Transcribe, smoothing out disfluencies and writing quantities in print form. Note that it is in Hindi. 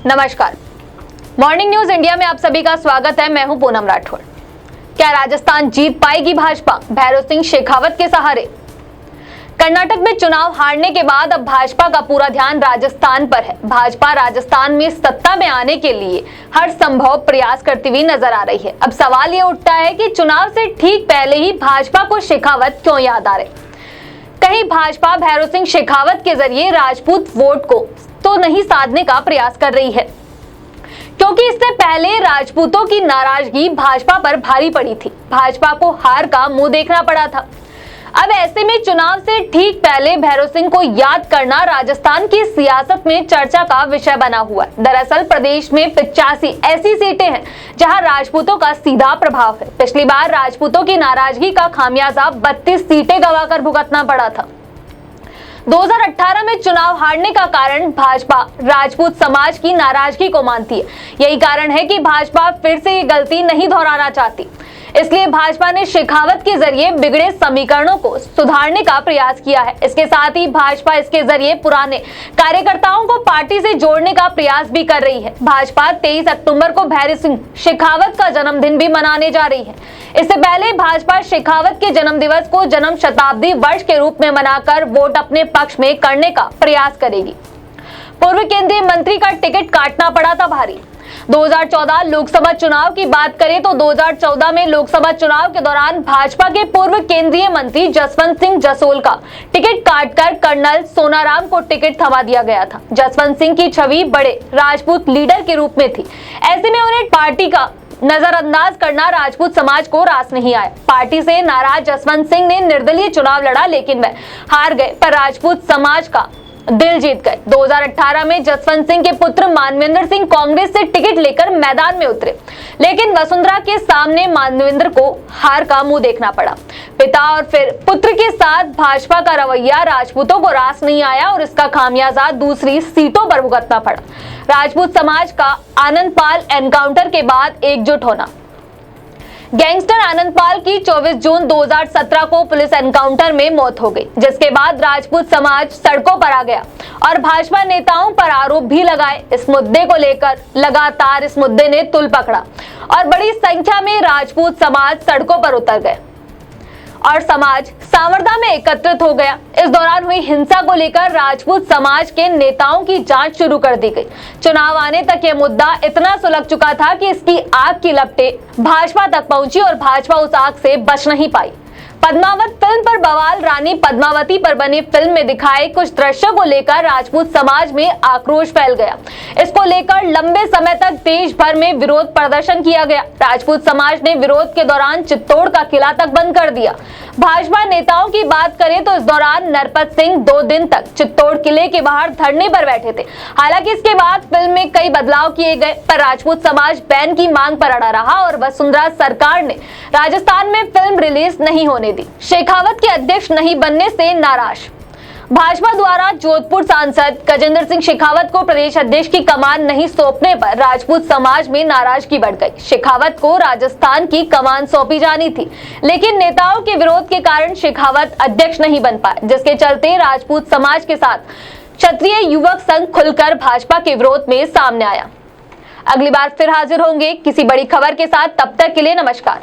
नमस्कार, मॉर्निंग न्यूज इंडिया में आप सभी का स्वागत है। मैं हूं पूनम राठौड़। क्या राजस्थान जीत पाएगी भाजपा भैरव सिंह शेखावत के सहारे? कर्नाटक में चुनाव हारने के बाद अब भाजपा का पूरा ध्यान राजस्थान पर है। भाजपा राजस्थान में सत्ता में आने के लिए हर संभव प्रयास करती हुई नजर आ रही है। अब सवाल ये उठता है कि चुनाव से ठीक पहले ही भाजपा को शेखावत क्यों याद आ रहे? कहीं भाजपा भैरव सिंह शेखावत के जरिए राजपूत वोट को तो नहीं साधने का प्रयास कर रही है, क्योंकि इससे पहले राजपूतों की नाराजगी भाजपा पर भारी पड़ी थी। भाजपा को हार का मुंह देखना पड़ा था। अब ऐसे में चुनाव से ठीक पहले भैरव सिंह को याद करना राजस्थान की सियासत में चर्चा का विषय बना हुआ है। दरअसल प्रदेश में 85 ऐसी सीटें हैं जहां राजपूतों का सीधा प्रभाव है। पिछली बार राजपूतों की नाराजगी का खामियाजा 32 सीटें गंवाकर भुगतना पड़ा था। 2018 में चुनाव हारने का कारण भाजपा राजपूत समाज की नाराजगी को मानती है। यही कारण है कि भाजपा फिर से ये गलती नहीं दोहराना चाहती। इसलिए भाजपा ने शेखावत के जरिए बिगड़े समीकरणों को सुधारने का प्रयास किया है। इसके साथ ही भाजपा इसके जरिए पुराने कार्यकर्ताओं को पार्टी से जोड़ने का प्रयास भी कर रही है। भाजपा 23 अक्टूबर को भैरव सिंह शेखावत का जन्मदिन भी मनाने जा रही है। इससे पहले भाजपा शेखावत के जन्म दिवस को जन्म शताब्दी वर्ष के रूप में मनाकर वोट अपने पक्ष में करने का प्रयास करेगी। पूर्व केंद्रीय मंत्री का टिकट काटना पड़ा था भारी। 2014 लोकसभा चुनाव की बात करें तो 2014 में लोकसभा चुनाव के दौरान भाजपा के पूर्व केंद्रीय मंत्री जसवंत सिंह जसोल का टिकट काटकर कर्नल सोनाराम को टिकट थमा दिया गया था। जसवंत सिंह की छवि बड़े राजपूत लीडर के रूप में थी। ऐसे में उन्हें पार्टी का नजरअंदाज करना राजपूत समाज को रास नहीं आया। पार्टी से नाराज जसवंत सिंह ने निर्दलीय चुनाव लड़ा, लेकिन वह हार गए, पर राजपूत समाज का दिल जीत गए। 2018 में जसवंत सिंह के पुत्र मानवेंद्र सिंह कांग्रेस से टिकट लेकर मैदान में उतरे, लेकिन वसुंधरा के सामने मानवेंद्र को हार का मुंह देखना पड़ा। पिता और फिर पुत्र के साथ भाजपा का रवैया राजपूतों को रास नहीं आया और इसका खामियाजा दूसरी सीटों पर भुगतना पड़ा। राजपूत समाज का आनंदपाल एनकाउंटर के बाद एकजुट होना। गैंगस्टर आनंदपाल की 24 जून 2017 को पुलिस एनकाउंटर में मौत हो गई, जिसके बाद राजपूत समाज सड़कों पर आ गया और भाजपा नेताओं पर आरोप भी लगाए। इस मुद्दे को लेकर लगातार इस मुद्दे ने तुल पकड़ा और बड़ी संख्या में राजपूत समाज सड़कों पर उतर गए और समाज सांवरदा में एकत्रित हो गया। इस दौरान हुई हिंसा को लेकर राजपूत समाज के नेताओं की जांच शुरू कर दी गई। चुनाव आने तक यह मुद्दा इतना सुलग चुका था कि इसकी आग की लपटें भाजपा तक पहुंची और भाजपा उस आग से बच नहीं पाई। पद्मावत फिल्म पर बवाल। रानी पद्मावती पर बनी फिल्म में दिखाए कुछ दृश्यों को लेकर राजपूत समाज में आक्रोश फैल गया। इसको लेकर लंबे समय तक देश भर में विरोध प्रदर्शन किया गया। राजपूत समाज ने विरोध के दौरान चित्तौड़ का किला तक बंद कर दिया। भाजपा नेताओं की बात करें तो इस दौरान नरपत सिंह 2 दिन तक चित्तौड़ किले के बाहर धरने पर बैठे थे। हालांकि इसके बाद फिल्म में कई बदलाव किए गए, पर राजपूत समाज बैन की मांग पर अड़ा रहा और वसुंधरा सरकार ने राजस्थान में फिल्म रिलीज नहीं होने दी। शेखावत के अध्यक्ष नहीं बनने से नाराज। भाजपा द्वारा जोधपुर सांसद गजेंद्र सिंह शेखावत को प्रदेश अध्यक्ष की कमान नहीं सौंपने पर राजपूत समाज में नाराजगी बढ़ गई। शेखावत को राजस्थान की कमान सौंपी जानी थी, लेकिन नेताओं के विरोध के कारण शेखावत अध्यक्ष नहीं बन पाए, जिसके चलते राजपूत समाज के साथ क्षत्रिय युवक संघ खुलकर भाजपा के विरोध में सामने आया। अगली बार फिर हाजिर होंगे किसी बड़ी खबर के साथ। तब तक के लिए नमस्कार।